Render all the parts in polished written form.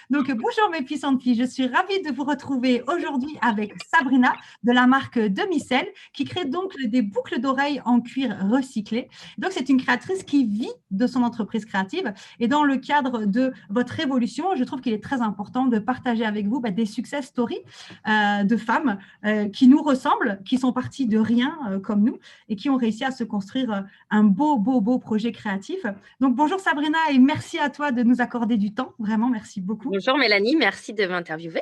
Donc, bonjour mes puissantes filles, je suis ravie de vous retrouver aujourd'hui avec Sabrina de la marque Demicel qui crée donc des boucles d'oreilles en cuir recyclé. Donc, c'est une créatrice qui vit de son entreprise créative et dans le cadre de votre évolution, je trouve qu'il est très important de partager avec vous des success stories de femmes qui nous ressemblent, qui sont parties de rien comme nous et qui ont réussi à se construire un beau projet créatif. Donc, bonjour Sabrina et merci à toi de nous accorder du temps. Vraiment, merci beaucoup. Bonjour Mélanie, merci de m'interviewer.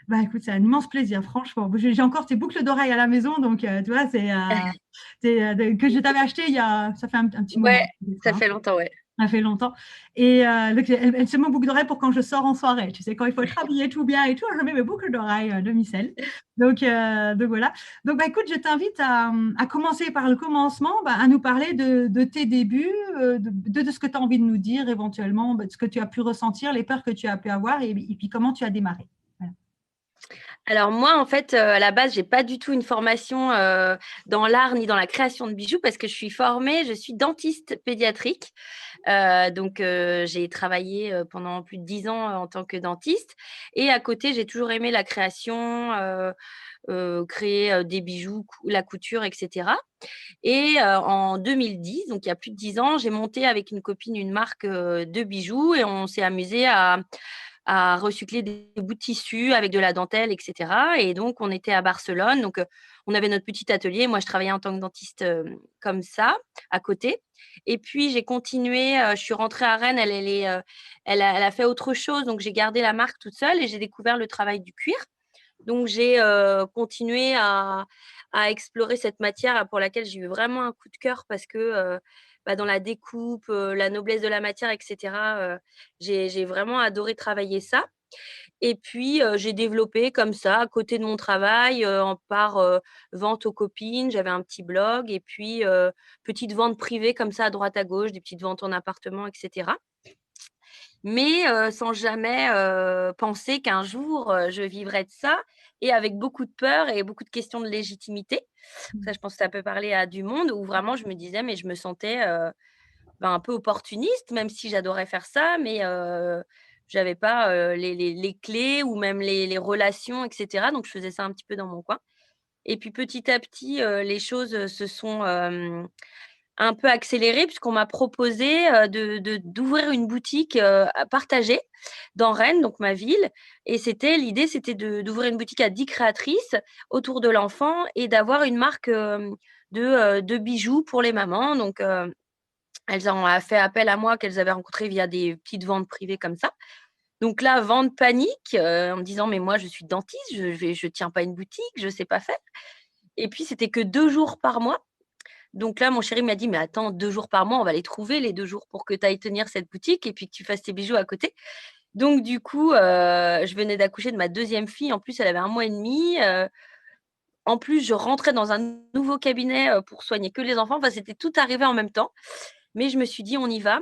Bah écoute, c'est un immense plaisir, franchement. J'ai encore tes boucles d'oreilles à la maison, donc tu vois, que je t'avais acheté ça fait un petit moment. Ouais, ça fait longtemps, ouais. Ça fait longtemps. Et c'est mon boucle d'oreille pour quand je sors en soirée. Tu sais, quand il faut être habillé tout bien et tout, je mets mes boucles d'oreilles de Micelle. Donc voilà. Donc écoute, je t'invite à commencer par le commencement, à nous parler de tes débuts, de ce que tu as envie de nous dire éventuellement, de ce que tu as pu ressentir, les peurs que tu as pu avoir et puis comment tu as démarré. Voilà. Alors moi, en fait, à la base, j'ai pas du tout une formation dans l'art ni dans la création de bijoux parce que je suis dentiste pédiatrique. J'ai travaillé pendant plus de 10 ans en tant que dentiste. Et à côté, j'ai toujours aimé la création, créer des bijoux, la couture, etc. Et en 2010, donc il y a plus de 10 ans, j'ai monté avec une copine une marque de bijoux et on s'est amusé à recycler des bouts de tissu avec de la dentelle, etc. Et donc, on était à Barcelone. Donc, on avait notre petit atelier. Moi, je travaillais en tant que dentiste comme ça, à côté. Et puis, j'ai continué. Je suis rentrée à Rennes. Elle a fait autre chose. Donc, j'ai gardé la marque toute seule et j'ai découvert le travail du cuir. Donc, j'ai continué à explorer cette matière pour laquelle j'ai eu vraiment un coup de cœur parce que dans la découpe, la noblesse de la matière, etc., j'ai vraiment adoré travailler ça. Et puis, j'ai développé comme ça, à côté de mon travail, par vente aux copines. J'avais un petit blog et puis petites ventes privées comme ça à droite à gauche, des petites ventes en appartement, etc. Mais sans jamais penser qu'un jour, je vivrais de ça et avec beaucoup de peur et beaucoup de questions de légitimité. Ça, je pense que ça peut parler à du monde où vraiment je me disais mais je me sentais, un peu opportuniste, même si j'adorais faire ça, mais j'avais pas les clés ou même les relations, etc. Donc, je faisais ça un petit peu dans mon coin. Et puis, petit à petit, les choses se sont un peu accélérées puisqu'on m'a proposé d'ouvrir une boutique à partager dans Rennes, donc ma ville. Et l'idée, c'était d'ouvrir une boutique à 10 créatrices autour de l'enfant et d'avoir une marque de bijoux pour les mamans. Donc, elles ont fait appel à moi qu'elles avaient rencontré via des petites ventes privées comme ça. Donc là, vente panique, en me disant: «Mais moi, je suis dentiste, je tiens pas une boutique, je sais pas faire». Et puis, c'était que 2 jours par mois. Donc là, mon chéri m'a dit: «Mais attends, 2 jours par mois, on va les trouver les 2 jours pour que tu ailles tenir cette boutique et puis que tu fasses tes bijoux à côté». Donc du coup, je venais d'accoucher de ma deuxième fille. En plus, elle avait 1 mois et demi. En plus, je rentrais dans un nouveau cabinet, pour soigner que les enfants. Enfin, c'était tout arrivé en même temps. Mais je me suis dit: «On y va».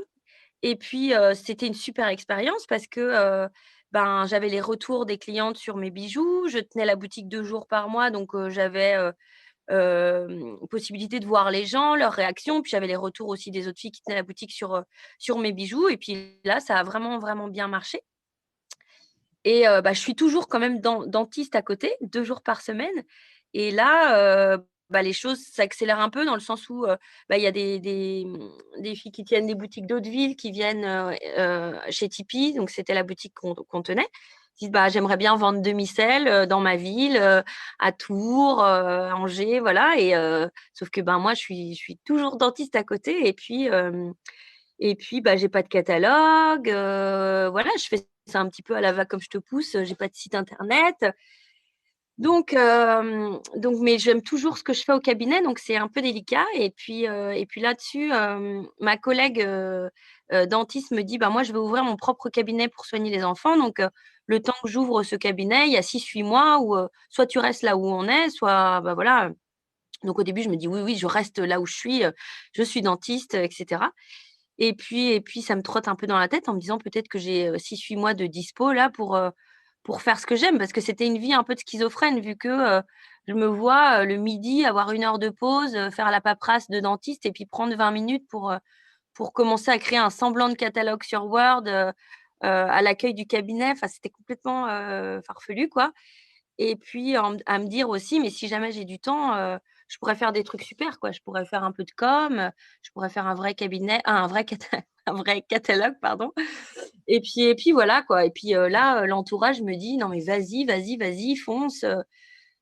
Et puis, c'était une super expérience parce que, j'avais les retours des clientes sur mes bijoux. Je tenais la boutique 2 jours par mois, donc j'avais, possibilité de voir les gens, leurs réactions. Puis j'avais les retours aussi des autres filles qui tenaient la boutique sur mes bijoux. Et puis là, ça a vraiment, vraiment bien marché. Et je suis toujours quand même dentiste à côté, 2 jours par semaine. Et là, les choses s'accélèrent un peu dans le sens où, il y a des filles qui tiennent des boutiques d'autres villes qui viennent, chez Tipeee, donc c'était la boutique qu'on tenait. Ils disent: «J'aimerais bien vendre demi-sel, dans ma ville, à Tours, Angers», voilà. Et sauf que, moi, je suis toujours dentiste à côté. Et puis, j'ai pas de catalogue, voilà, je fais ça un petit peu à la va comme je te pousse, j'ai pas de site internet. Mais j'aime toujours ce que je fais au cabinet, donc c'est un peu délicat. Et puis là-dessus, ma collègue, dentiste me dit: «Moi, je vais ouvrir mon propre cabinet pour soigner les enfants, donc le temps que j'ouvre ce cabinet, il y a 6-8 mois où, soit tu restes là où on est, soit, voilà». Donc au début, je me dis: «Oui, oui, je reste là où je suis dentiste, et cetera». Et puis ça me trotte un peu dans la tête en me disant: «Peut-être que j'ai, 6-8 mois de dispo là pour faire ce que j'aime». Parce que c'était une vie un peu de schizophrène vu que, je me vois, le midi avoir 1 heure de pause, faire la paperasse de dentiste et puis prendre 20 minutes pour commencer à créer un semblant de catalogue sur Word, à l'accueil du cabinet. Enfin, c'était complètement farfelu, quoi. Et puis à me dire aussi, mais si jamais j'ai du temps, je pourrais faire des trucs super, quoi. Je pourrais faire un peu de com, je pourrais faire un vrai cabinet, un vrai un vrai catalogue, pardon. Et puis voilà, quoi. Et puis là, l'entourage me dit: «Non mais vas-y, vas-y, vas-y, fonce,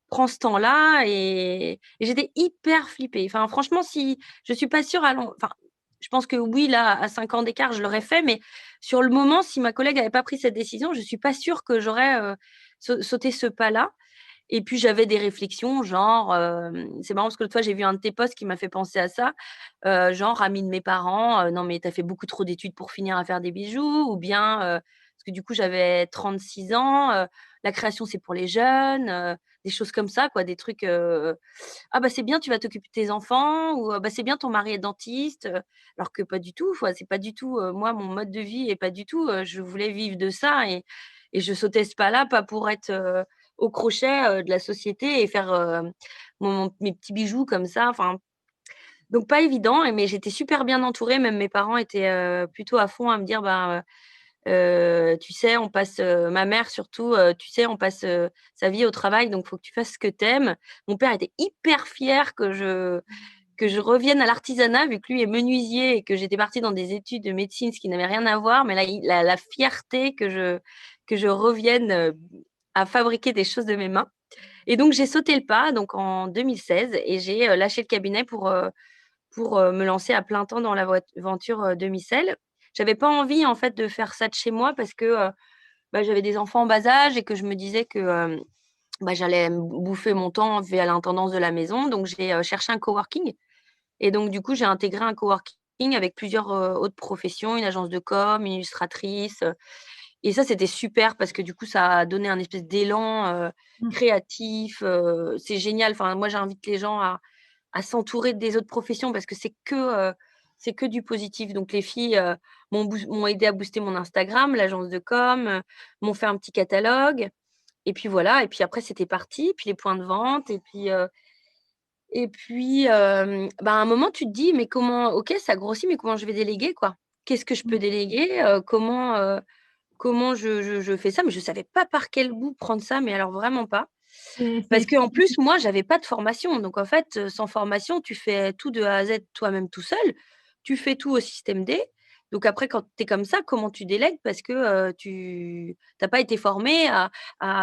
prends ce temps-là». Et j'étais hyper flippée. Enfin, franchement, si je suis pas sûre à long enfin, je pense que oui, là, à 5 ans d'écart, je l'aurais fait, mais sur le moment, si ma collègue avait pas pris cette décision, je suis pas sûre que j'aurais, sauté ce pas-là. Et puis j'avais des réflexions genre, c'est marrant parce que l'autre fois j'ai vu un de tes posts qui m'a fait penser à ça, genre ami de mes parents: «Non mais tu as fait beaucoup trop d'études pour finir à faire des bijoux», ou bien, parce que du coup j'avais 36 ans, «La création c'est pour les jeunes», des choses comme ça quoi, des trucs, «Ah bah c'est bien, tu vas t'occuper de tes enfants», ou, «Bah c'est bien, ton mari est dentiste», alors que pas du tout, enfin c'est pas du tout, moi mon mode de vie et pas du tout, je voulais vivre de ça. Et je sautais ce pas-là, pas pour être, au crochet, de la société et faire, mes petits bijoux comme ça, enfin, donc pas évident. Mais j'étais super bien entourée, même mes parents étaient, plutôt à fond à me dire: «Bah, tu sais, on passe», ma mère surtout, «Tu sais, on passe, sa vie au travail, donc faut que tu fasses ce que tu aimes». Mon père était hyper fier que je revienne à l'artisanat, vu que lui est menuisier et que j'étais partie dans des études de médecine, ce qui n'avait rien à voir. Mais là, la fierté que je revienne, à fabriquer des choses de mes mains. Et donc j'ai sauté le pas donc en 2016 et j'ai, lâché le cabinet pour me lancer à plein temps dans la aventure, de Micelle. J'avais pas envie en fait de faire ça de chez moi parce que, bah, j'avais des enfants en bas âge et que je me disais que, bah, j'allais me bouffer mon temps via l'intendance de la maison. Donc j'ai, cherché un coworking. Et donc du coup, j'ai intégré un coworking avec plusieurs, autres professions, une agence de com, une illustratrice, et ça, c'était super parce que du coup, ça a donné un espèce d'élan, Mmh. créatif, c'est génial. Enfin, moi, j'invite les gens à s'entourer des autres professions parce que c'est que du positif. Donc les filles, m'ont aidé à booster mon Instagram, l'agence de com, m'ont fait un petit catalogue et puis voilà. Et puis après, c'était parti, puis les points de vente bah, à un moment, tu te dis: «Mais comment OK, ça grossit, mais comment je vais déléguer, quoi? Qu'est-ce que je peux Mmh. déléguer? Comment je fais ça?» Mais je savais pas par quel bout prendre ça, mais alors vraiment pas. Parce C'est qu'en plus, moi, j'avais pas de formation. Donc en fait, sans formation, tu fais tout de A à Z toi-même tout seul. Tu fais tout au système D. Donc après, quand tu es comme ça, comment tu délègues? Parce que, tu tu pas été formé à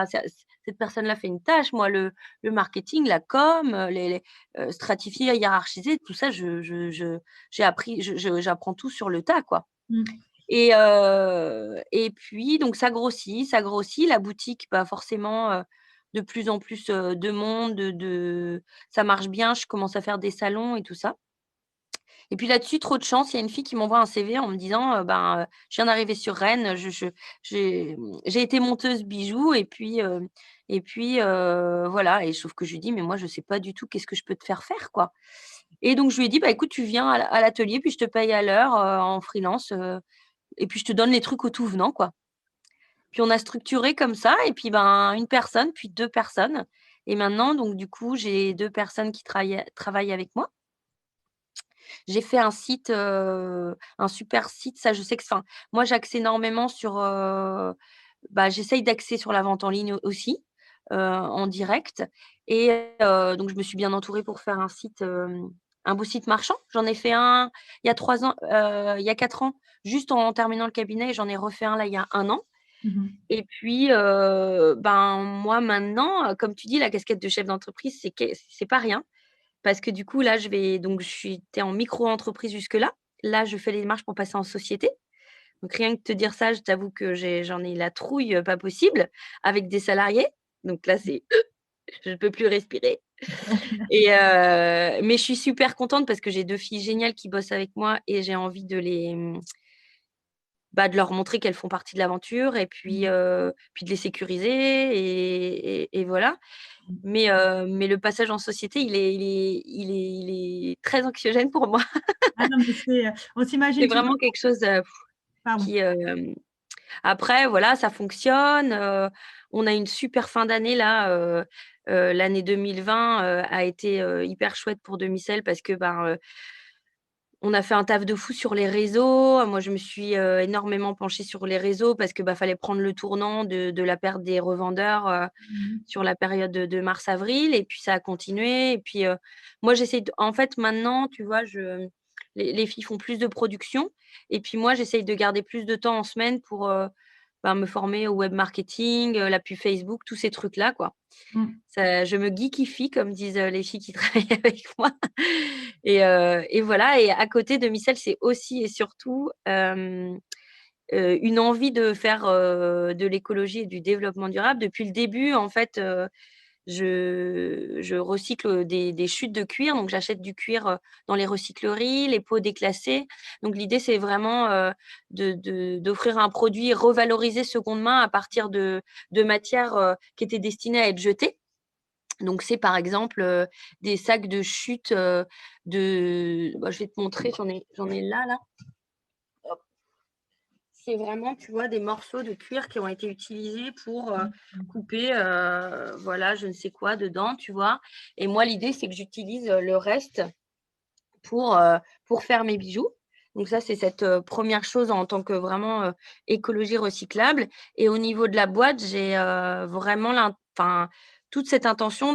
ça cette personne-là fait une tâche, moi le marketing, la com, les stratifier, hiérarchiser, tout ça, j'ai appris, j'apprends tout sur le tas, quoi. Mmh. Et puis donc ça grossit, la boutique, bah, forcément, de plus en plus, de monde, ça marche bien, je commence à faire des salons et tout ça. Et puis là-dessus, trop de chance, il y a une fille qui m'envoie un CV en me disant, ben, «Je viens d'arriver sur Rennes, j'ai été monteuse bijoux et puis, voilà». Et sauf que je lui dis: «Mais moi, je sais pas du tout qu'est-ce que je peux te faire faire, quoi?» Et donc je lui ai dit: «Bah, écoute, tu viens à l'atelier, puis je te paye à l'heure, en freelance, et puis je te donne les trucs au tout venant, quoi». Puis on a structuré comme ça et puis, ben, une personne, puis 2 personnes et maintenant donc du coup, j'ai 2 personnes qui travaillent avec moi. J'ai fait un site, un super site, ça je sais que enfin, moi j'axe énormément sur, bah, j'essaye d'axer sur la vente en ligne aussi, en direct. Donc je me suis bien entourée pour faire un site, un beau site marchand. J'en ai fait un il y a 3 ans, il y a 4 ans, juste en terminant le cabinet. J'en ai refait un là, il y a 1 an. Mmh. Et puis, ben, moi maintenant, comme tu dis, la casquette de chef d'entreprise, c'est pas rien. Parce que du coup, là, je suis j'étais en micro-entreprise jusque-là. Là, je fais les démarches pour passer en société. Donc rien que te dire ça, je t'avoue que j'en ai la trouille, pas possible, avec des salariés. Donc là, c'est je ne peux plus respirer. Mais je suis super contente parce que j'ai 2 filles géniales qui bossent avec moi et j'ai envie de leur montrer qu'elles font partie de l'aventure et puis, Mmh. puis de les sécuriser et voilà. Mais le passage en société, il est très anxiogène pour moi. Ah non, mais on C'est s'imagine toujours vraiment quelque chose, pardon. qui, après voilà, ça fonctionne, on a une super fin d'année là, l'année 2020, a été, hyper chouette pour Demi-Sel parce que, ben, On a fait un taf de fou sur les réseaux. Moi, je me suis énormément penchée sur les réseaux parce que fallait prendre le tournant de la perte des revendeurs Mmh. sur la période de mars-avril. Et puis, ça a continué. Et puis, moi, j'essaie en fait, maintenant, tu vois, les filles font plus de production. Et puis, moi, j'essaye de garder plus de temps en semaine pour me former au web marketing, la pub Facebook, tous ces trucs-là, quoi. Mmh. Ça, je me geekifie, comme disent les filles qui travaillent avec moi. Et voilà. Et à côté de Micelle, c'est aussi et surtout une envie de faire de l'écologie et du développement durable. Depuis le début, en fait, je recycle des chutes de cuir. Donc, j'achète du cuir dans les recycleries, les pots déclassés. Donc, l'idée, c'est vraiment d'offrir un produit revalorisé seconde main à partir de matières qui étaient destinées à être jetées. Donc, c'est par exemple des sacs de chute je vais te montrer, j'en ai là. Hop. C'est vraiment, tu vois, des morceaux de cuir qui ont été utilisés pour couper, voilà, je ne sais quoi dedans, tu vois. Et moi, l'idée, c'est que j'utilise le reste pour, euh, pour faire mes bijoux. Donc ça, c'est cette première chose en tant que vraiment écologie recyclable. Et au niveau de la boîte, j'ai vraiment toute cette intention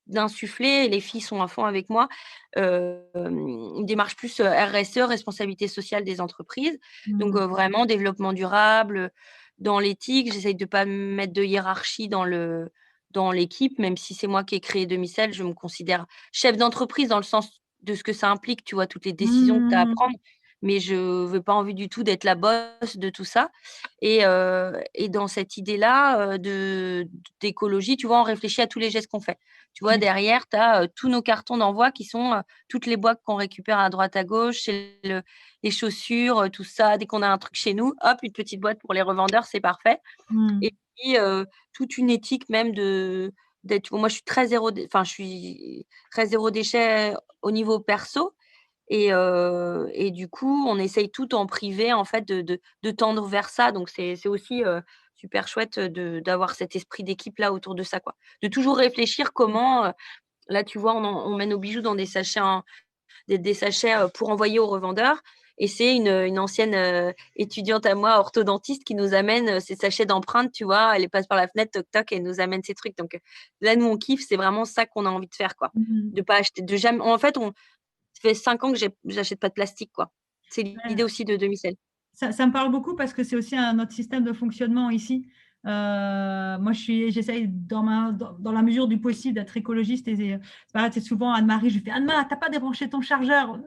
d'insuffler, et les filles sont à fond avec moi, une démarche plus RSE, responsabilité sociale des entreprises. Donc Mmh. vraiment développement durable, dans l'éthique. J'essaye de ne pas mettre de hiérarchie dans l'équipe, même si c'est moi qui ai créé Demicel, je me considère chef d'entreprise dans le sens de ce que ça implique, tu vois, toutes les décisions que tu as à Mmh. prendre, mais je veux pas envie du tout d'être la boss de tout ça. Et dans cette idée-là, d'écologie, tu vois, on réfléchit à tous les gestes qu'on fait. Tu vois, derrière, tu as tous nos cartons d'envoi qui sont toutes les boîtes qu'on récupère à droite, à gauche, chez les chaussures, tout ça. Dès qu'on a un truc chez nous, hop, une petite boîte pour les revendeurs, c'est parfait. Mmh. Et puis, toute une éthique même moi, je suis très je suis très zéro déchet au niveau perso. Et du coup, on essaye tout en privé, en fait, de tendre vers ça. Donc, c'est aussi super chouette d'avoir cet esprit d'équipe-là autour de ça, quoi. De toujours réfléchir comment, là, tu vois, on met nos bijoux dans des sachets, des sachets pour envoyer aux revendeurs. Et c'est une ancienne étudiante à moi, orthodontiste, qui nous amène ces sachets d'empreintes, tu vois. Elle les passe par la fenêtre, toc toc, et elle nous amène ces trucs. Donc là, nous, on kiffe. C'est vraiment ça qu'on a envie de faire, quoi. Mmh. De pas acheter, de jamais. En fait, ça fait 5 ans que j'achète pas de plastique, quoi. C'est l'idée Ouais. aussi de Demi-Sel. Ça me parle beaucoup parce que c'est aussi un autre système de fonctionnement ici. Moi, j'essaye dans la mesure du possible d'être écologiste. Et c'est pareil, c'est souvent Anne-Marie, je lui fais Anne-Marie, t'as pas débranché ton chargeur.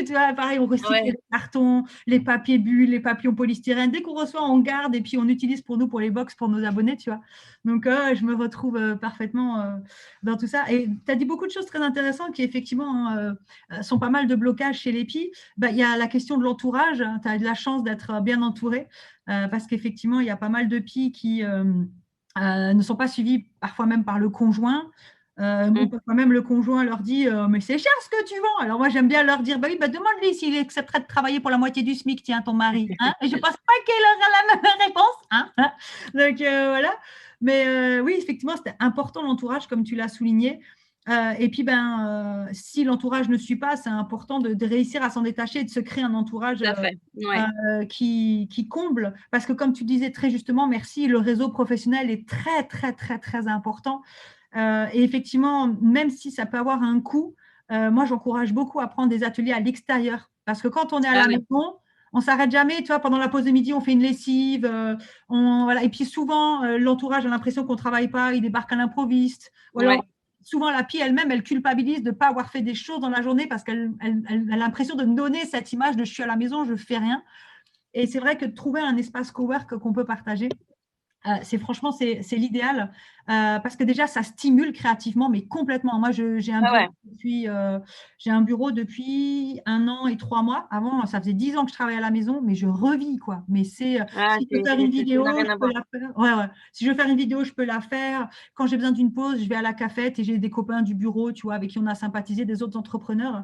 Tu vois, pareil, on recycle Ouais, les cartons, les papiers bulles, les papiers en polystyrène. Dès qu'on reçoit, on garde et puis on utilise pour nous, pour les box, pour nos abonnés, tu vois. Donc, je me retrouve parfaitement dans tout ça. Et tu as dit beaucoup de choses très intéressantes qui, effectivement, sont pas mal de blocages chez les PI. Il y a la question de l'entourage. Tu as de la chance d'être bien entouré parce qu'effectivement, il y a pas mal de PI qui ne sont pas suivis parfois même par le conjoint. Ou mmh, parfois même le conjoint leur dit mais c'est cher ce que tu vends. Alors moi j'aime bien leur dire bah oui, demande-lui s'il accepterait de travailler pour la moitié du SMIC, tiens ton mari. Hein. Et je pense pas qu'il aura la même réponse. Hein. Donc voilà. Mais oui, effectivement, c'était important l'entourage, comme tu l'as souligné. Et puis, si l'entourage ne suit pas, c'est important de réussir à s'en détacher et de se créer un entourage tout à fait. Ouais, qui comble. Parce que, comme tu disais très justement, merci, le réseau professionnel est très, très, très, très important. Et effectivement, même si ça peut avoir un coût, moi, j'encourage beaucoup à prendre des ateliers à l'extérieur. Parce que quand on est à ah la ouais, maison, on s'arrête jamais, tu vois, pendant la pause de midi, on fait une lessive, voilà. Et puis souvent, l'entourage a l'impression qu'on ne travaille pas, il débarque à l'improviste. Ou alors, ouais. souvent, la fille elle-même, elle culpabilise de ne pas avoir fait des choses dans la journée parce qu'elle a l'impression de donner cette image de je suis à la maison, je ne fais rien. Et c'est vrai que de trouver un espace cowork qu'on peut partager, franchement, c'est l'idéal parce que déjà, ça stimule créativement, mais complètement. Moi, Ah ouais. j'ai un bureau depuis 1 an et 3 mois. Avant, ça faisait 10 ans que je travaillais à la maison, mais je revis, quoi. Mais Ah, si je veux faire une ça n'a vidéo, rien je à peux voir. la faire. Ouais, ouais. Si je veux faire une vidéo, je peux la faire. Quand j'ai besoin d'une pause, je vais à la cafette et j'ai des copains du bureau, tu vois, avec qui on a sympathisé, des autres entrepreneurs.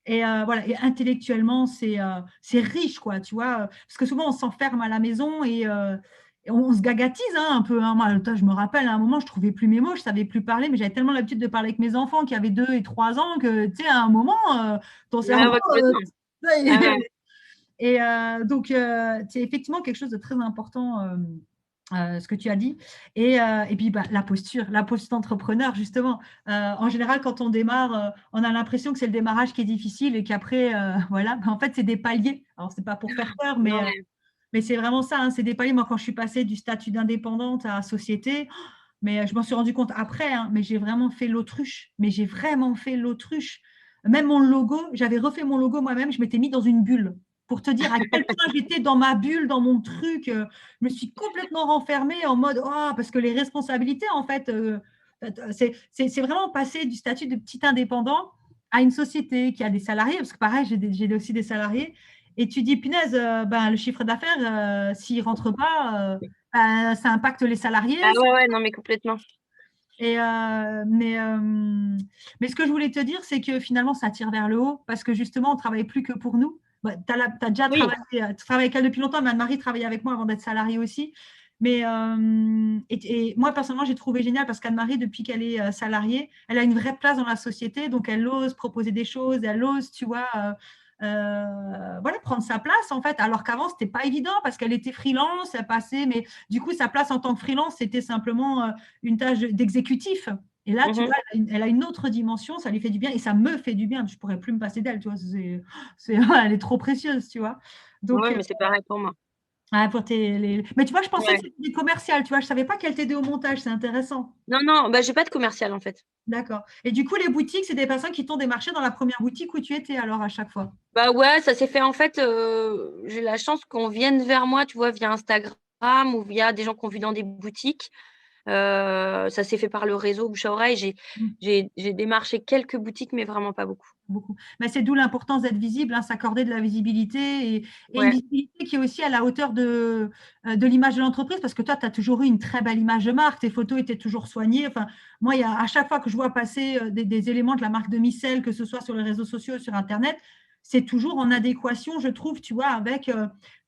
Et voilà, et intellectuellement, c'est riche, quoi, tu vois, parce que souvent on s'enferme à la maison on se gagatise un peu. Moi, je me rappelle, à un moment, je trouvais plus mes mots, je savais plus parler, mais j'avais tellement l'habitude de parler avec mes enfants qui avaient 2 et 3 ans que, tu sais, à un moment, ton Ouais, cerveau. ouais, complètement. Ouais, ouais. Et donc, c'est effectivement quelque chose de très important, ce que tu as dit. Et puis, bah, la posture d'entrepreneur, justement. En général, quand on démarre, on a l'impression que c'est le démarrage qui est difficile et qu'après, voilà, en fait, c'est des paliers. Alors, c'est pas pour faire peur, Ouais. mais c'est vraiment ça, hein, c'est des paliers. Moi, quand je suis passée du statut d'indépendante à société, mais je m'en suis rendu compte après, hein, mais j'ai vraiment fait l'autruche. Mais j'ai vraiment fait l'autruche. Même mon logo, j'avais refait mon logo moi-même, je m'étais mis dans une bulle pour te dire à quel point j'étais dans ma bulle, dans mon truc. Je me suis complètement renfermée en mode, oh, parce que les responsabilités, en fait, c'est vraiment passé du statut de petit indépendant à une société qui a des salariés, parce que pareil, j'ai aussi des salariés. Et tu dis, punaise, ben, le chiffre d'affaires, s'il ne rentre pas, ben, ça impacte les salariés. Ah ouais, ouais, non, mais complètement. Et, mais ce que je voulais te dire, c'est que finalement, ça tire vers le haut parce que justement, on ne travaille plus que pour nous. Bah, tu as déjà Oui. travaillé avec elle depuis longtemps, mais Anne-Marie travaillait avec moi avant d'être salariée aussi. Mais et moi, personnellement, j'ai trouvé génial parce qu'Anne-Marie, depuis qu'elle est salariée, elle a une vraie place dans la société. Donc, elle ose proposer des choses, elle ose, tu vois, voilà, prendre sa place en fait. Alors qu'avant, ce n'était pas évident parce qu'elle était freelance, elle passait, mais du coup, sa place en tant que freelance, c'était simplement une tâche d'exécutif. Et là, tu Mhm. vois, elle a une autre dimension, ça lui fait du bien et ça me fait du bien. Je ne pourrais plus me passer d'elle, tu vois. Elle est trop précieuse, tu vois. Donc, Ouais, mais c'est pareil pour moi. mais tu vois, je pensais que Ouais. c'était des commerciales, tu vois. Je ne savais pas qu'elle t'aidait au montage, c'est intéressant. Non, non, bah, j'ai pas de commercial en fait. D'accord. Et du coup, les boutiques, c'est des personnes qui t'ont démarché dans la première boutique où tu étais alors à chaque fois. Bah ouais, ça s'est fait en fait. J'ai la chance qu'on vienne vers moi, tu vois, via Instagram ou via des gens qu'on vu dans des boutiques. Ça s'est fait par le réseau bouche à oreille. Mm. J'ai démarché quelques boutiques, mais vraiment pas beaucoup. Beaucoup. Mais c'est d'où l'importance d'être visible, hein, s'accorder de la visibilité et une Ouais, visibilité qui est aussi à la hauteur de l'image de l'entreprise, parce que toi, tu as toujours eu une très belle image de marque, tes photos étaient toujours soignées. Enfin, moi, à chaque fois que je vois passer des éléments de la marque de Micelle, que ce soit sur les réseaux sociaux ou sur Internet, c'est toujours en adéquation, je trouve, tu vois, avec ouais,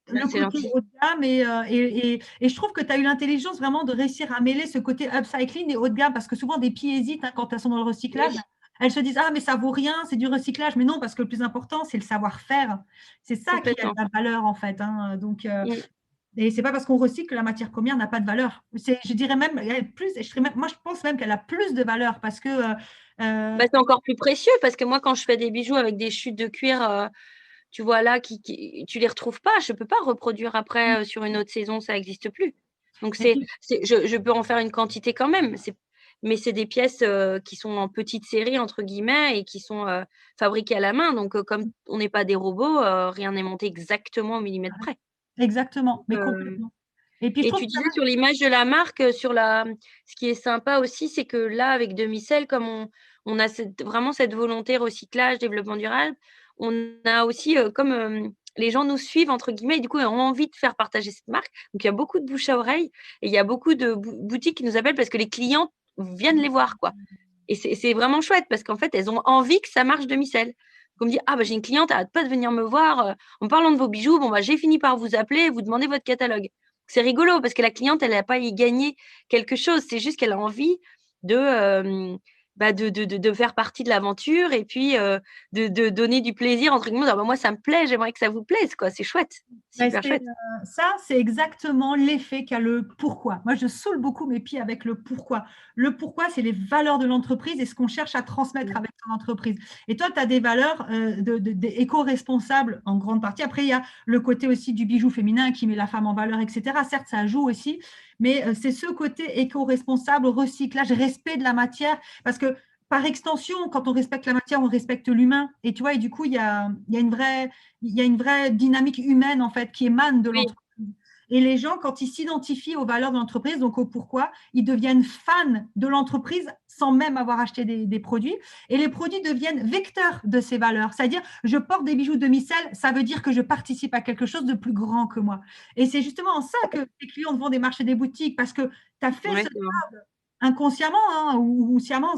le c'est côté gentil. haut de gamme. Et je trouve que tu as eu l'intelligence vraiment de réussir à mêler ce côté upcycling et haut de gamme, parce que souvent, des filles hésitent hein, quand elles sont dans le recyclage. Oui, Elles se disent, ah, mais ça vaut rien, c'est du recyclage. Mais non, parce que le plus important, c'est le savoir-faire. C'est ça qui a de complètement. la valeur, en fait, hein. Donc, Mm. et c'est pas parce qu'on recycle que la matière première n'a pas de valeur. Je dirais même, moi, je pense même qu'elle a plus de valeur parce que, Bah, c'est encore plus précieux parce que moi, quand je fais des bijoux avec des chutes de cuir, tu vois là, tu les retrouves pas. Je peux pas reproduire après sur une autre saison, ça n'existe plus. Donc et puis, je peux en faire une quantité quand même. Mais c'est des pièces qui sont en petite série entre guillemets et qui sont fabriquées à la main. Donc comme on n'est pas des robots, rien n'est monté exactement au millimètre près. exactement, mais Euh, complètement. Et puis, je et trouve tu que ça disais sur l'image de la marque, ce qui est sympa aussi, c'est que là, avec Demi-Sel, comme on a vraiment cette volonté recyclage, développement durable, on a aussi, comme les gens nous suivent, entre guillemets, et du coup, ont envie de faire partager cette marque. Donc, il y a beaucoup de bouche à oreille et il y a beaucoup de boutiques qui nous appellent parce que les clients viennent les voir, quoi. Et c'est vraiment chouette parce qu'en fait, elles ont envie que ça marche Demi-Sel. On me dit, ah, bah, j'ai une cliente, elle n'arrête pas de venir me voir en parlant de vos bijoux. Bon, bah, j'ai fini par vous appeler, vous demander votre catalogue. C'est rigolo parce que la cliente, elle n'a pas y gagné quelque chose. C'est juste qu'elle a envie de faire partie de l'aventure et puis de donner du plaisir, entre guillemets. Ah bah, moi, ça me plaît, j'aimerais que ça vous plaise, quoi. C'est chouette, Ben, super chouette. ça, c'est exactement l'effet qu'a le pourquoi. Moi, je saoule beaucoup mes pieds avec le pourquoi. Le pourquoi, c'est les valeurs de l'entreprise et ce qu'on cherche à transmettre avec ton entreprise. Et toi, tu as des valeurs éco-responsables en grande partie. Après, il y a le côté aussi du bijou féminin qui met la femme en valeur, etc. Certes, ça joue aussi, mais c'est ce côté éco-responsable, recyclage, respect de la matière. Parce que par extension, quand on respecte la matière, on respecte l'humain. Et tu vois, et du coup, il y a une vraie dynamique humaine en fait qui émane de Oui, l'entreprise. Et les gens, quand ils s'identifient aux valeurs de l'entreprise, donc au pourquoi, ils deviennent fans de l'entreprise sans même avoir acheté des produits. Et les produits deviennent vecteurs de ces valeurs. C'est-à-dire, je porte des bijoux de Micelle, ça veut dire que je participe à quelque chose de plus grand que moi. Et c'est justement en ça que les clients vont des marchés des boutiques, parce que tu as fait ouais, ce c'est vrai. inconsciemment hein, ou sciemment,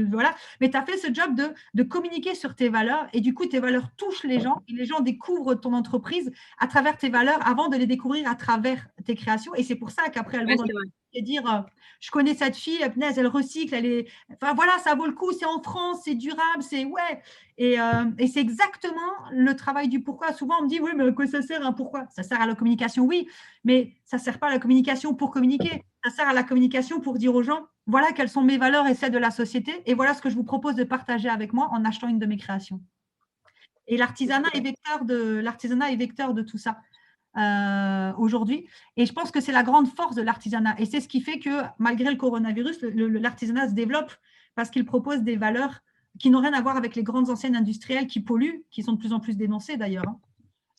voilà, mais tu as fait ce job de communiquer sur tes valeurs et du coup, tes valeurs touchent les gens et les gens découvrent ton entreprise à travers tes valeurs avant de les découvrir à travers tes créations et c'est pour ça qu'après, elles vont dans et dire je connais cette fille, punaise, elle recycle, elle est, enfin voilà, ça vaut le coup, c'est en France, c'est durable, c'est ouais. Et c'est exactement le travail du pourquoi. Souvent, on me dit oui, mais à quoi ça sert un pourquoi? Ça sert à la communication, oui, mais ça ne sert pas à la communication pour communiquer. Ça sert à la communication pour dire aux gens voilà quelles sont mes valeurs et celles de la société, et voilà ce que je vous propose de partager avec moi en achetant une de mes créations. Et l'artisanat est vecteur de tout ça. Aujourd'hui. Et je pense que c'est la grande force de l'artisanat. Et c'est ce qui fait que malgré le coronavirus, l'artisanat se développe parce qu'il propose des valeurs qui n'ont rien à voir avec les grandes enseignes industrielles qui polluent, qui sont de plus en plus dénoncées d'ailleurs.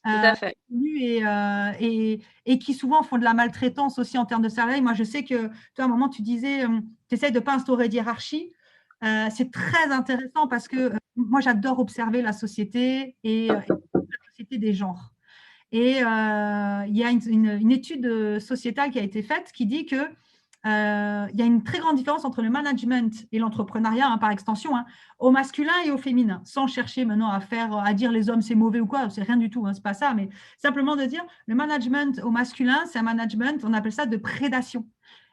Tout à fait. Et qui souvent font de la maltraitance aussi en termes de salarié. Moi, je sais que, toi, à un moment, tu disais, tu essaies de ne pas instaurer de hiérarchie. C'est très intéressant parce que moi, j'adore observer la société et la société des genres. Et il y a une étude sociétale qui a été faite qui dit que il y a une très grande différence entre le management et l'entrepreneuriat, hein, par extension, hein, au masculin et au féminin, sans chercher maintenant à dire les hommes c'est mauvais ou quoi, c'est rien du tout, hein, c'est pas ça, mais simplement de dire le management au masculin, c'est un management, on appelle ça de prédation.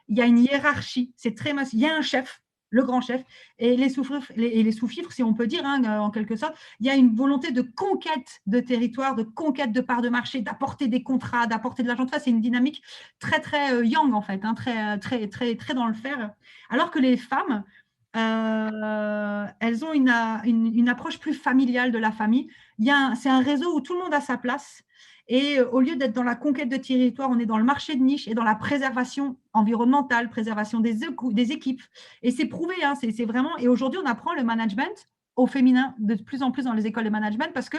Il y a une hiérarchie, c'est très il y a un chef, le grand chef, et les sous-fifres, si on peut dire, hein, en quelque sorte, il y a une volonté de conquête de territoire, de conquête de parts de marché, d'apporter des contrats, d'apporter de l'argent. C'est une dynamique très, très yang, en fait, hein, très, très, très dans le fer. Alors que les femmes, elles ont une approche plus familiale de la famille. C'est un réseau où tout le monde a sa place. Et au lieu d'être dans la conquête de territoire, on est dans le marché de niche et dans la préservation environnementale, préservation des équipes. Et c'est prouvé, hein, c'est vraiment. Et aujourd'hui, on apprend le management au féminin de plus en plus dans les écoles de management parce que,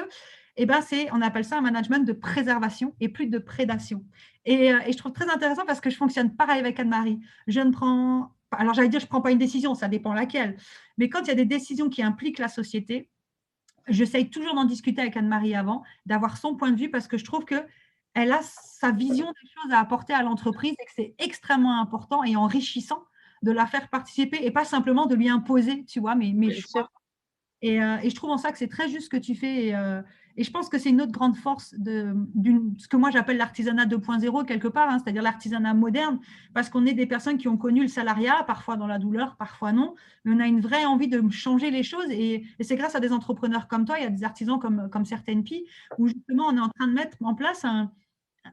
on appelle ça un management de préservation et plus de prédation. Et je trouve très intéressant parce que je fonctionne pareil avec Anne-Marie. Je ne prends, alors j'allais dire, je ne prends pas une décision, ça dépend laquelle. Mais quand il y a des décisions qui impliquent la société, j'essaye toujours d'en discuter avec Anne-Marie avant, d'avoir son point de vue parce que je trouve qu'elle a sa vision des choses à apporter à l'entreprise et que c'est extrêmement important et enrichissant de la faire participer et pas simplement de lui imposer, tu vois, mes choix. Et je trouve en ça que c'est très juste ce que tu fais. Et je pense que c'est une autre grande force ce que moi j'appelle l'artisanat 2.0 quelque part, hein, c'est-à-dire l'artisanat moderne, parce qu'on est des personnes qui ont connu le salariat, parfois dans la douleur, parfois non, mais on a une vraie envie de changer les choses. Et c'est grâce à des entrepreneurs comme toi, il y a des artisans comme certaines Pi, où justement on est en train de mettre en place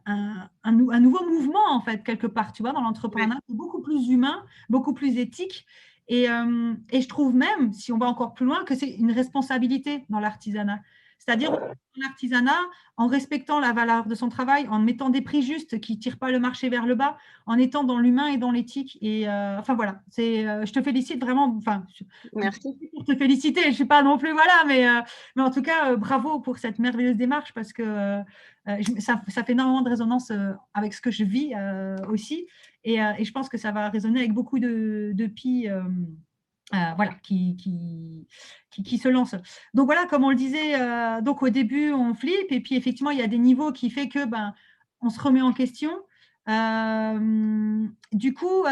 un nouveau mouvement, en fait, quelque part, tu vois, dans l'entrepreneuriat, beaucoup plus humain, beaucoup plus éthique. Et je trouve même, si on va encore plus loin, que c'est une responsabilité dans l'artisanat. C'est-à-dire, dans l'artisanat, en respectant la valeur de son travail, en mettant des prix justes qui ne tirent pas le marché vers le bas, en étant dans l'humain et dans l'éthique. Et enfin, voilà, je te félicite vraiment. Enfin, merci pour te féliciter, je ne suis pas non plus, voilà, mais en tout cas, bravo pour cette merveilleuse démarche parce que ça fait énormément de résonance avec ce que je vis aussi. Et je pense que ça va résonner avec beaucoup de Pi voilà, qui se lancent. Donc voilà, comme on le disait, donc au début, on flippe, et puis effectivement, il y a des niveaux qui fait que on se remet en question. Du coup,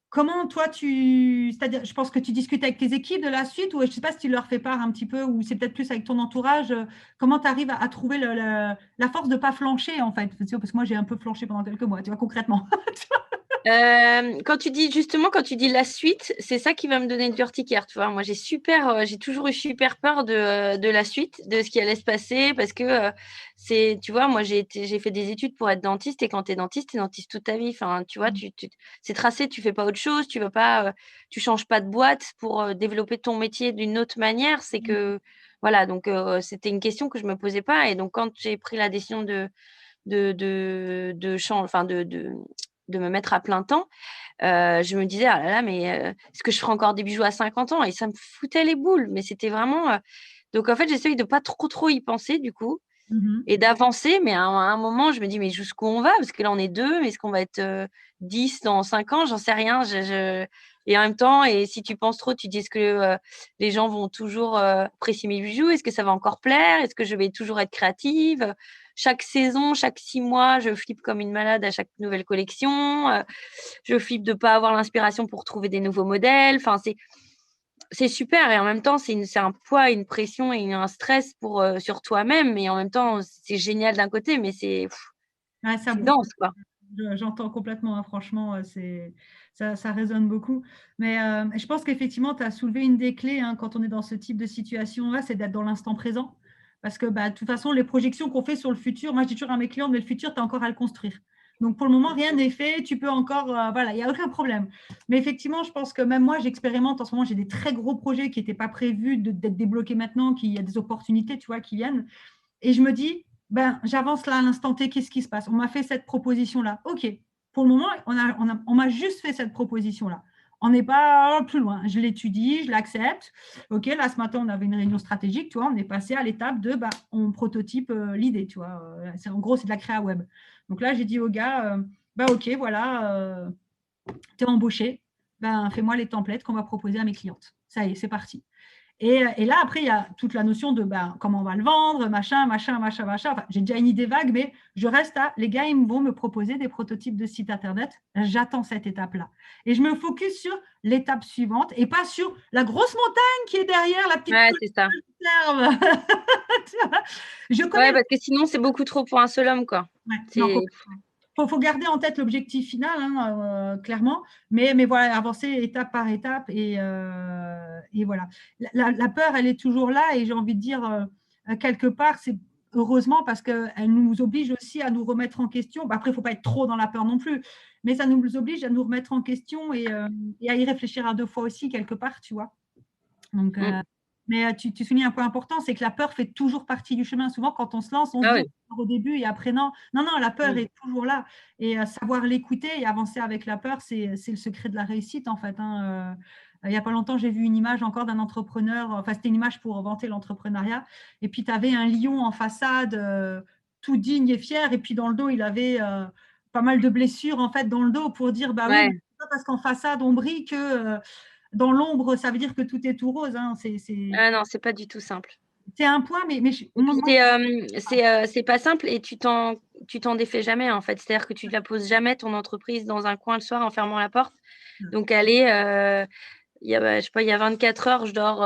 comment toi, c'est-à-dire, je pense que tu discutes avec tes équipes de la suite, ou je ne sais pas si tu leur fais part un petit peu, ou c'est peut-être plus avec ton entourage, comment tu arrives à trouver la force de ne pas flancher, en fait, parce que moi, j'ai un peu flanché pendant quelques mois, tu vois, concrètement. Quand tu dis la suite, c'est ça qui va me donner une urticaire, tu vois. Moi, j'ai toujours eu super peur de la suite, de ce qui allait se passer, parce que tu vois, moi, j'ai fait des études pour être dentiste, et quand tu es dentiste toute ta vie. Enfin, tu vois, c'est tracé, tu fais pas autre chose, tu vas pas, tu changes pas de boîte pour développer ton métier d'une autre manière. C'est que, voilà, donc c'était une question que je me posais pas, et donc quand j'ai pris la décision de me mettre à plein temps, je me disais, ah là là, mais est-ce que je ferai encore des bijoux à 50 ans? Et ça me foutait les boules, mais c'était vraiment… Donc, en fait, j'essaye de pas trop y penser, du coup, et d'avancer, mais à un moment, je me dis, mais jusqu'où on va? Parce que là, on est 2, mais est-ce qu'on va être 10 dans 5 ans? J'en sais rien. Et en même temps, et si tu penses trop, tu dis, est-ce que les gens vont toujours apprécier mes bijoux? Est-ce que ça va encore plaire? Est-ce que je vais toujours être créative? chaque saison, chaque 6 mois, je flippe comme une malade à chaque nouvelle collection. Je flippe de ne pas avoir l'inspiration pour trouver des nouveaux modèles. Enfin, c'est super et en même temps, c'est un poids, une pression et un stress sur toi-même. Et en même temps, c'est génial d'un côté, mais c'est dense, quoi. J'entends complètement, hein, franchement, ça résonne beaucoup. Mais je pense qu'effectivement, tu as soulevé une des clés, hein, quand on est dans ce type de situation-là, c'est d'être dans l'instant présent. Parce que de toute façon, les projections qu'on fait sur le futur, moi je dis toujours à mes clients, mais le futur, tu as encore à le construire. Donc pour le moment, rien n'est fait, tu peux encore, voilà, il n'y a aucun problème. Mais effectivement, je pense que même moi, j'expérimente en ce moment, j'ai des très gros projets qui n'étaient pas prévus d'être débloqués maintenant, qu'il y a des opportunités, tu vois, qui viennent. Et je me dis, j'avance là à l'instant T, qu'est-ce qui se passe? On m'a fait cette proposition-là. OK, pour le moment, on m'a juste fait cette proposition-là. On n'est pas plus loin. Je l'étudie, je l'accepte. OK, là, ce matin, on avait une réunion stratégique, tu vois, on est passé à l'étape de, on prototype l'idée, tu vois. En gros, c'est de la créa web. Donc là, j'ai dit au gars, OK, voilà, tu es embauché, fais-moi les templates qu'on va proposer à mes clientes. Ça y est, c'est parti. Et là, après, il y a toute la notion de comment on va le vendre, machin. Enfin, j'ai déjà une idée vague, mais je reste à, les gars, ils vont me proposer des prototypes de sites Internet. J'attends cette étape-là. Et je me focus sur l'étape suivante et pas sur la grosse montagne qui est derrière, la petite c'est ça. Je connais parce que sinon, c'est beaucoup trop pour un seul homme, quoi. Faut garder en tête l'objectif final, hein, clairement, mais voilà, avancer étape par étape et voilà. La peur, elle est toujours là et j'ai envie de dire, quelque part, c'est heureusement parce qu'elle nous oblige aussi à nous remettre en question. Après, il ne faut pas être trop dans la peur non plus, mais ça nous oblige à nous remettre en question et à y réfléchir à 2 fois aussi, quelque part, tu vois. Donc, mais tu soulignes un point important, c'est que la peur fait toujours partie du chemin. Souvent, quand on se lance, on se dit au début et après, non, la peur est toujours là. Et savoir l'écouter et avancer avec la peur, c'est le secret de la réussite, en fait. Hein. Il n'y a pas longtemps, j'ai vu une image encore d'un entrepreneur, enfin, c'était une image pour vanter l'entrepreneuriat. Et puis, tu avais un lion en façade, tout digne et fier. Et puis, dans le dos, il avait pas mal de blessures, en fait, dans le dos pour dire, oui, c'est pas parce qu'en façade, on brille que… dans l'ombre, ça veut dire que tout est tout rose. Hein. Non, c'est pas du tout simple. C'est un point, mais c'est pas simple et tu t'en défais jamais, en fait. C'est-à-dire que tu ne la poses jamais, ton entreprise, dans un coin le soir en fermant la porte. Donc, elle est… il y a 24 heures, je dors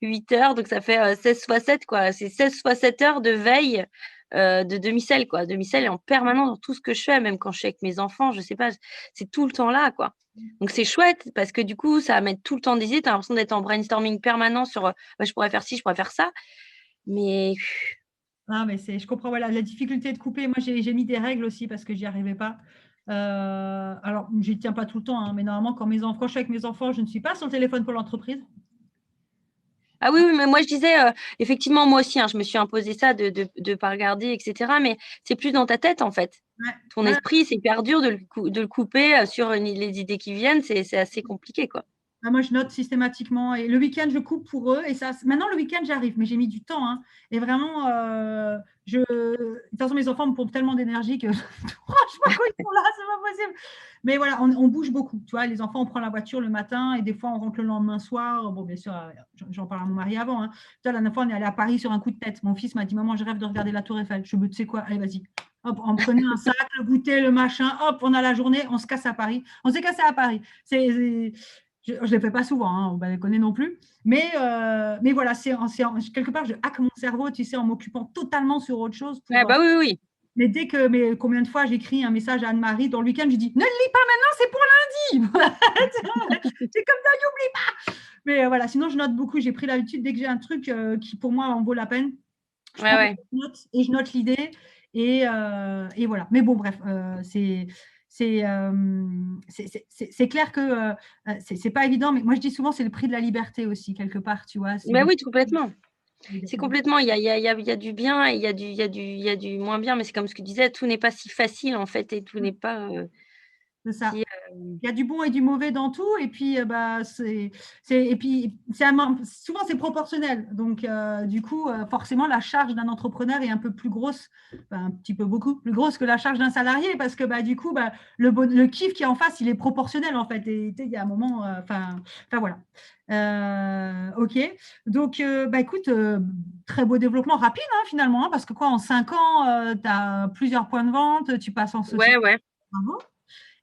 8 heures, donc ça fait 16 fois 7, quoi. C'est 16 fois 7 heures de veille de demi-sel, quoi. Demi-sel est en permanence dans tout ce que je fais, même quand je suis avec mes enfants, je sais pas, c'est tout le temps là, quoi. Donc c'est chouette parce que du coup, ça va mettre tout le temps des idées. Tu as l'impression d'être en brainstorming permanent sur je pourrais faire ci, je pourrais faire ça. Mais… mais je comprends, voilà, la difficulté de couper. Moi, j'ai mis des règles aussi parce que j'y arrivais pas. Alors, je n'y tiens pas tout le temps, hein, mais normalement, quand je suis avec mes enfants, je ne suis pas sur le téléphone pour l'entreprise. Ah oui, mais moi je disais, effectivement, moi aussi, hein, je me suis imposé ça de ne pas regarder, etc. Mais c'est plus dans ta tête, en fait. Ton esprit, c'est hyper dur de le couper sur les idées qui viennent. C'est assez compliqué, quoi. Moi, je note systématiquement. Et le week-end, je coupe pour eux. Et ça, maintenant, le week-end, j'arrive. Mais j'ai mis du temps. Hein. Et vraiment, de toute façon, mes enfants me pompent tellement d'énergie que franchement, quand ils sont là, c'est pas possible. Mais voilà, on bouge beaucoup. Tu vois, les enfants, on prend la voiture le matin et des fois, on rentre le lendemain soir. Bon, bien sûr, j'en parle à mon mari avant. Hein. Tu vois, la dernière fois, on est allé à Paris sur un coup de tête. Mon fils m'a dit, maman, je rêve de regarder la Tour Eiffel. Je me dis, tu sais quoi, allez, vas-y. Hop, on prenait un sac, le goûter, le machin. Hop, on a la journée, on se casse à Paris. On s'est cassé à Paris. Je ne le fais pas souvent, hein, on ne les connaît non plus. Mais voilà, quelque part, je hack mon cerveau, tu sais, en m'occupant totalement sur autre chose. Oui. Mais combien de fois j'écris un message à Anne-Marie dans le week-end, je dis ne le lis pas maintenant, c'est pour lundi. C'est comme ça, n'oublie pas. Mais voilà, sinon je note beaucoup. J'ai pris l'habitude, dès que j'ai un truc qui pour moi en vaut la peine, je note l'idée et voilà. Mais bon, bref, c'est clair que c'est pas évident, mais moi je dis souvent c'est le prix de la liberté aussi quelque part, tu vois. Oui, complètement. C'est complètement. Il y a du bien, et il y a du moins bien, mais c'est comme ce que tu disais, tout n'est pas si facile en fait, et tout n'est pas. C'est ça. Qui, Il y a du bon et du mauvais dans tout, et puis et puis souvent c'est proportionnel. Donc du coup, forcément, la charge d'un entrepreneur est un peu plus grosse, enfin, un petit peu beaucoup plus grosse que la charge d'un salarié, parce que du coup, le kiff qui est en face, il est proportionnel en fait. Et il y a un moment, enfin voilà. Ok. Donc, écoute, très beau développement rapide finalement, parce que quoi, en 5 ans, tu as plusieurs points de vente, tu passes en ouais, société. ouais. Bravo.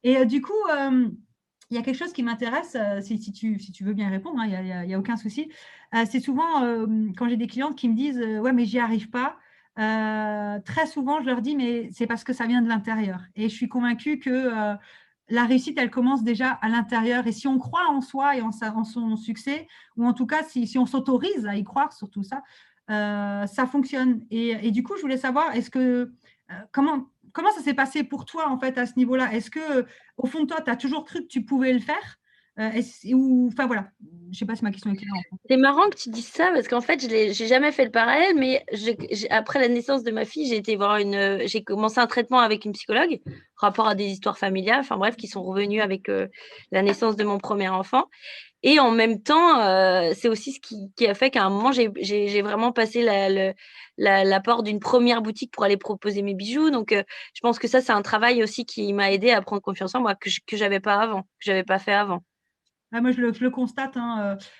Et du coup, il y a quelque chose qui m'intéresse, si tu veux bien répondre, il n'y a aucun souci. C'est souvent quand j'ai des clientes qui me disent ouais, mais j'y arrive pas. Très souvent, je leur dis mais c'est parce que ça vient de l'intérieur. Et je suis convaincue que la réussite, elle commence déjà à l'intérieur. Et si on croit en soi et en son succès, ou en tout cas, si on s'autorise à y croire, surtout ça, ça fonctionne. Et du coup, je voulais savoir, comment ça s'est passé pour toi en fait à ce niveau-là? Est-ce que au fond de toi, tu as toujours cru que tu pouvais le faire? Enfin voilà, je ne sais pas si ma question est claire. C'est marrant que tu dises ça parce qu'en fait, j'ai jamais fait le parallèle, mais après la naissance de ma fille, j'ai commencé un traitement avec une psychologue, rapport à des histoires familiales, enfin bref, qui sont revenues avec la naissance de mon premier enfant. Et en même temps, c'est aussi ce qui a fait qu'à un moment, j'ai vraiment passé la porte d'une première boutique pour aller proposer mes bijoux. Donc, je pense que ça, c'est un travail aussi qui m'a aidé à prendre confiance en moi, que j'avais pas avant, que j'avais pas fait avant. Ah, moi, je le constate.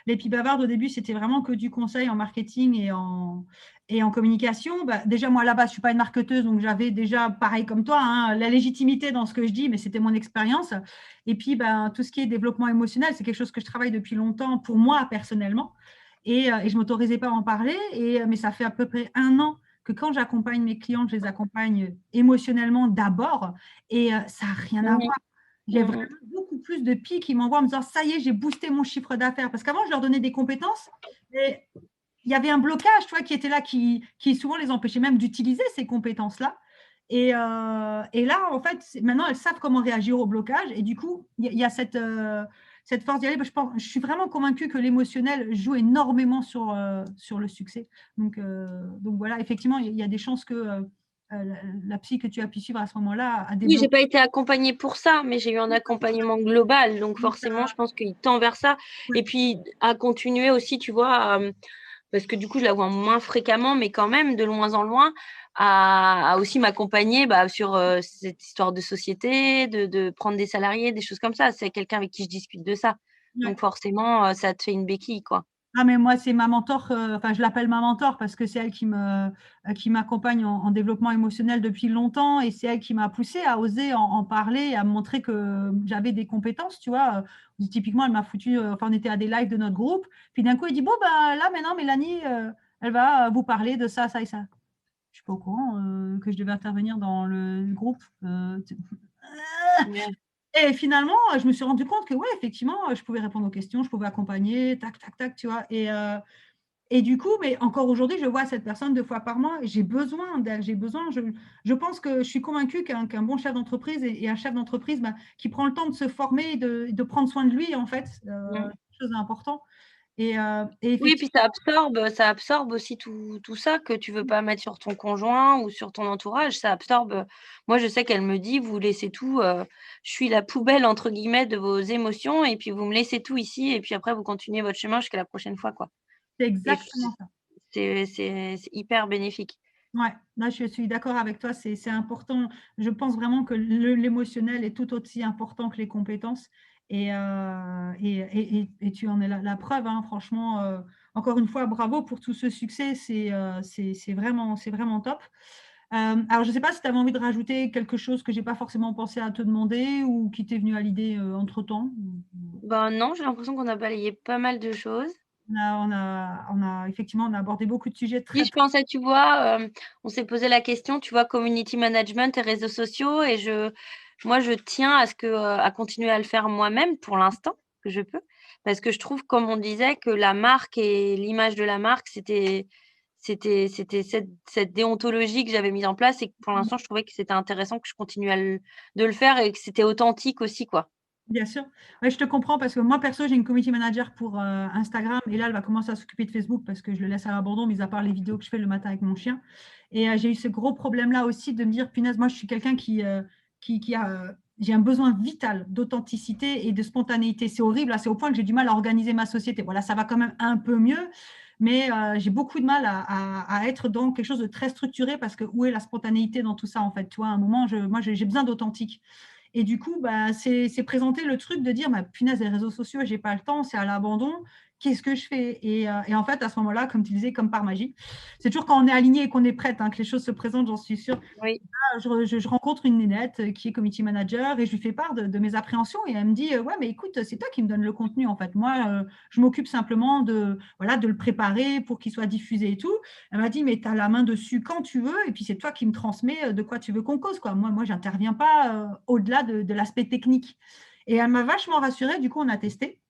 Les Pies Bavardes, au début, c'était vraiment que du conseil en marketing et en communication. Déjà, moi, à la base, je ne suis pas une marketeuse, donc j'avais déjà, pareil comme toi, la légitimité dans ce que je dis, mais c'était mon expérience. Et puis, tout ce qui est développement émotionnel, c'est quelque chose que je travaille depuis longtemps pour moi, personnellement. Et je ne m'autorisais pas à en parler. Mais ça fait à peu près 1 an que quand j'accompagne mes clients, je les accompagne émotionnellement d'abord. Et ça n'a rien à Mhm. voir. J'ai vraiment Mhm. beaucoup plus de pics qui m'envoient en me disant ça y est, j'ai boosté mon chiffre d'affaires. Parce qu'avant, je leur donnais des compétences, mais il y avait un blocage, qui était là, qui souvent les empêchait même d'utiliser ces compétences-là. Et là, en fait, maintenant, elles savent comment réagir au blocage. Et du coup, il y a cette force d'y aller. Je suis vraiment convaincue que l'émotionnel joue énormément sur le succès. Donc voilà, effectivement, il y a des chances que la psy que tu as pu suivre à ce moment-là a Oui, j'ai débloqué. pas été accompagnée pour ça, mais j'ai eu un accompagnement global. Donc, forcément, je pense qu'il tend vers ça. Et puis, à continuer aussi, tu vois, parce que du coup, je la vois moins fréquemment, mais quand même, de loin en loin, à aussi m'accompagner sur cette histoire de société, de prendre des salariés, des choses comme ça. C'est quelqu'un avec qui je discute de ça. Ouais. Donc, forcément, ça te fait une béquille, quoi. Ah, mais moi, c'est ma mentor, enfin, je l'appelle ma mentor parce que c'est elle qui m'accompagne en développement émotionnel depuis longtemps, et c'est elle qui m'a poussée à oser en parler, à me montrer que j'avais des compétences, tu vois. Typiquement, elle m'a foutu, enfin, on était à des lives de notre groupe, puis d'un coup, elle dit, bon, là, maintenant, Mélanie, elle va vous parler de ça, ça et ça. Je suis pas au courant que je devais intervenir dans le groupe. Ouais. Et finalement, je me suis rendu compte que, ouais, effectivement, je pouvais répondre aux questions, je pouvais accompagner, tac, tac, tac, tu vois. Et du coup, mais encore aujourd'hui, je vois cette personne 2 fois par mois et j'ai besoin d'elle, j'ai besoin. Je pense que je suis convaincue qu'un bon chef d'entreprise et un chef d'entreprise qui prend le temps de se former, de prendre soin de lui, en fait, Mm. c'est chose d'important. Et Oui, puis effectivement, ça absorbe aussi tout ça que tu veux pas mettre sur ton conjoint ou sur ton entourage. Ça absorbe. Moi, je sais qu'elle me dit, vous laissez tout. Je suis la poubelle entre guillemets de vos émotions, et puis vous me laissez tout ici, et puis après vous continuez votre chemin jusqu'à la prochaine fois, quoi. c'est Et exactement ça. c'est hyper bénéfique. Ouais, là, je suis d'accord avec toi, c'est important. Je pense vraiment que l'émotionnel est tout aussi important que les compétences. Et tu en es la preuve, franchement. Encore une fois, bravo pour tout ce succès, c'est vraiment top. Alors, je ne sais pas si tu avais envie de rajouter quelque chose que je n'ai pas forcément pensé à te demander ou qui t'est venu à l'idée entre-temps. Ben non, j'ai l'impression qu'on a balayé pas mal de choses. Effectivement, on a abordé beaucoup de sujets Oui, très, je pensais, tu vois, on s'est posé la question, tu vois, community management et réseaux sociaux, et moi, je tiens à continuer à le faire moi-même pour l'instant, que je peux, parce que je trouve, comme on disait, que la marque et l'image de la marque, c'était cette déontologie que j'avais mise en place, et que pour l'instant, je trouvais que c'était intéressant que je continue de le faire, et que c'était authentique aussi, quoi. Bien sûr. Ouais, je te comprends parce que moi, perso, j'ai une community manager pour Instagram, et là, elle va commencer à s'occuper de Facebook parce que je le laisse à l'abandon, mis à part les vidéos que je fais le matin avec mon chien. Et j'ai eu ce gros problème-là aussi de me dire, punaise, moi, je suis quelqu'un qui a j'ai un besoin vital d'authenticité et de spontanéité. C'est horrible, c'est au point que j'ai du mal à organiser ma société. Voilà, ça va quand même un peu mieux, mais j'ai beaucoup de mal à être dans quelque chose de très structuré parce que où est la spontanéité dans tout ça, en fait? Tu vois, à un moment, moi, j'ai besoin d'authentique. Et du coup, bah, c'est présenter le truc de dire, bah, punaise, les réseaux sociaux, j'ai pas le temps, c'est à l'abandon. Qu'est-ce que je fais? Et en fait, à ce moment-là, comme tu disais, comme par magie, c'est toujours quand on est aligné et qu'on est prête hein, que les choses se présentent, j'en suis sûre. Oui. Je rencontre une nénette qui est community manager et je lui fais part de mes appréhensions et elle me dit ouais mais écoute c'est toi qui me donne le contenu en fait moi je m'occupe simplement de voilà de le préparer pour qu'il soit diffusé et tout. Elle m'a dit mais tu as la main dessus quand tu veux et puis c'est toi qui me transmets de quoi tu veux qu'on cause quoi. Moi j'interviens pas au-delà de l'aspect technique et elle m'a vachement rassurée. Du coup on a testé.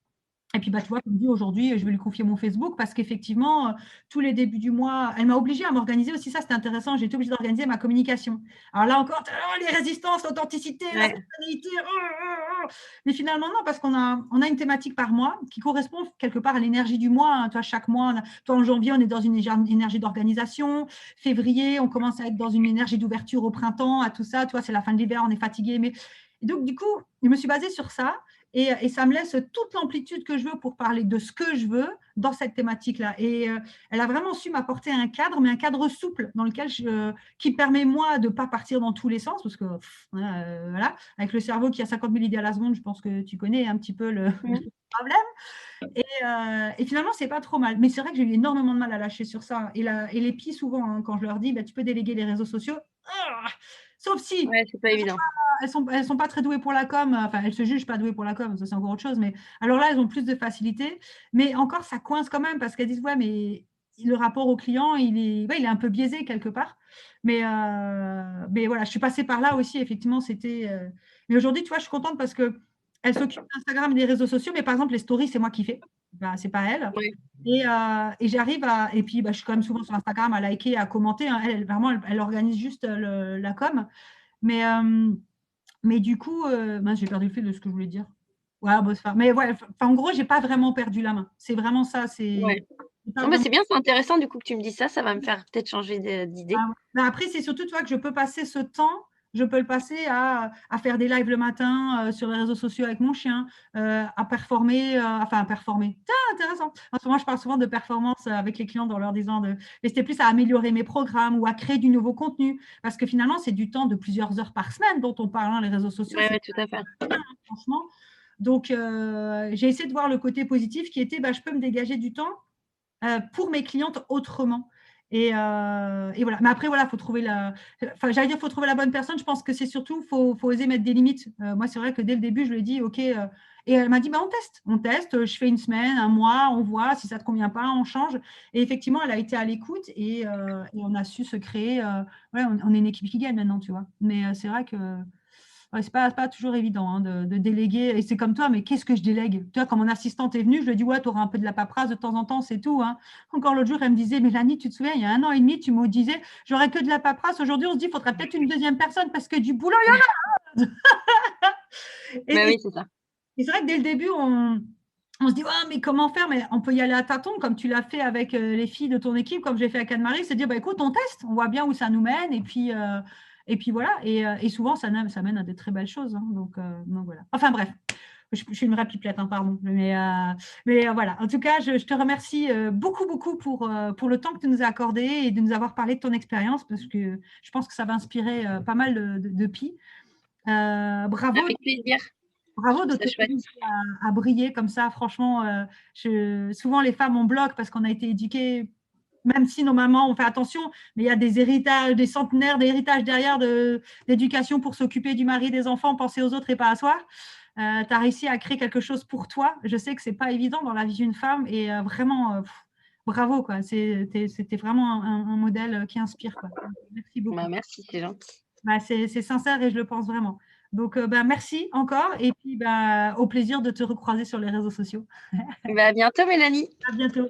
Et puis, bah, tu vois, comme dit aujourd'hui, je vais lui confier mon Facebook parce qu'effectivement, tous les débuts du mois, elle m'a obligée à m'organiser aussi. Ça, c'était intéressant. J'ai été obligée d'organiser ma communication. Alors là encore, les résistances, l'authenticité, la Ouais. spontanéité. Mais finalement, non, parce on a une thématique par mois qui correspond quelque part à l'énergie du mois. Hein. Toi, chaque mois, toi, en janvier, on est dans une énergie d'organisation. Février, on commence à être dans une énergie d'ouverture au printemps, à tout ça. Toi, c'est la fin de l'hiver, on est fatigué. Mais... Et donc, du coup, je me suis basée sur ça. Et ça me laisse toute l'amplitude que je veux pour parler de ce que je veux dans cette thématique-là. Et elle a vraiment su m'apporter un cadre, mais un cadre souple dans lequel qui permet, moi, de ne pas partir dans tous les sens, parce que, voilà, avec le cerveau qui a 50 000 idées à la seconde, je pense que tu connais un petit peu le problème. Et finalement, c'est pas trop mal. Mais c'est vrai que j'ai eu énormément de mal à lâcher sur ça. Et les filles, souvent, hein, quand je leur dis, bah, tu peux déléguer les réseaux sociaux, sauf si Ouais, c'est pas évident. elles sont pas très douées pour la com. Enfin, elles se jugent pas douées pour la com, ça c'est encore autre chose. Mais alors là, elles ont plus de facilité. Mais encore, ça coince quand même parce qu'elles disent ouais, mais le rapport au client, il est un peu biaisé quelque part. Mais voilà, je suis passée par là aussi. Effectivement, c'était. Mais aujourd'hui, tu vois, je suis contente parce que elle s'occupe d'Instagram et des réseaux sociaux. Mais par exemple, les stories, c'est moi qui fais. Ben, c'est pas elle. Ouais. Et j'arrive à. Et puis, bah, je suis quand même souvent sur Instagram à liker, à commenter. Hein. Vraiment, elle organise juste la com. Mais, mais du coup, j'ai perdu le fil de ce que je voulais dire. Ouais, bon, mais ouais, en gros, j'ai pas vraiment perdu la main. C'est vraiment ça. Ouais. Pas Non, bah, vraiment... c'est bien, c'est intéressant du coup que tu me dis ça. Ça va me faire peut-être changer d'idée. Mais après, c'est surtout, tu vois, que je peux passer ce temps, je peux le passer à faire des lives le matin sur les réseaux sociaux avec mon chien, à performer, enfin à performer. C'est intéressant. En ce moment, je parle souvent de performance avec les clients dans leur disant mais c'était plus à améliorer mes programmes ou à créer du nouveau contenu. Parce que finalement, c'est du temps de plusieurs heures par semaine dont on parle, hein, les réseaux sociaux. Ouais, C'est ouais, tout à fait. franchement. Donc, j'ai essayé de voir le côté positif qui était, je peux me dégager du temps pour mes clientes autrement. Et voilà. Mais après, voilà, faut trouver j'allais dire, faut trouver la bonne personne. Je pense que c'est surtout, faut oser mettre des limites. Moi, c'est vrai que dès le début, je lui ai dit, OK. Et elle m'a dit, on teste. Je fais une semaine, un mois, on voit. Si ça ne te convient pas, on change. Et effectivement, elle a été à l'écoute et on a su se créer. On est une équipe qui gagne maintenant, tu vois. Mais c'est vrai que ouais, c'est pas toujours évident hein, de déléguer. Et c'est comme toi, mais qu'est-ce que je délègue? Tu vois, quand mon assistante est venue, je lui ai dit, ouais, tu auras un peu de la paperasse de temps en temps, c'est tout. Hein. Encore l'autre jour, elle me disait, Mélanie, tu te souviens, il y a 1 an et demi, tu me disais, j'aurais que de la paperasse. Aujourd'hui, on se dit, il faudrait peut-être une deuxième personne parce que du boulot, il y en a. Bah et, oui, c'est ça. et c'est vrai que dès le début, on se dit, oh, mais comment faire? Mais on peut y aller à tâtons, comme tu l'as fait avec les filles de ton équipe, comme j'ai fait avec Anne-Marie, c'est dire, écoute, on teste, on voit bien où ça nous mène. Et puis voilà. Et souvent, ça mène à des très belles choses. Hein. Donc voilà. Enfin bref, je suis une vraie pipelette, hein, pardon. Mais voilà. En tout cas, je te remercie beaucoup, beaucoup pour le temps que tu nous as accordé et de nous avoir parlé de ton expérience, parce que je pense que ça va inspirer pas mal de filles. Bravo. Avec plaisir. Bravo de te à briller comme ça. Franchement, souvent les femmes on bloque parce qu'on a été éduquées, même si nos mamans ont fait attention, mais il y a des héritages, des centenaires d'héritages derrière d'éducation pour s'occuper du mari, des enfants, penser aux autres et pas à soi. Tu as réussi à créer quelque chose pour toi. Je sais que c'est pas évident dans la vie d'une femme et vraiment, bravo. Quoi. C'était vraiment un modèle qui inspire. Quoi. Merci beaucoup. Merci, c'est gentil. C'est sincère et je le pense vraiment. Donc, merci encore et puis au plaisir de te recroiser sur les réseaux sociaux. À bientôt, Mélanie. À bientôt.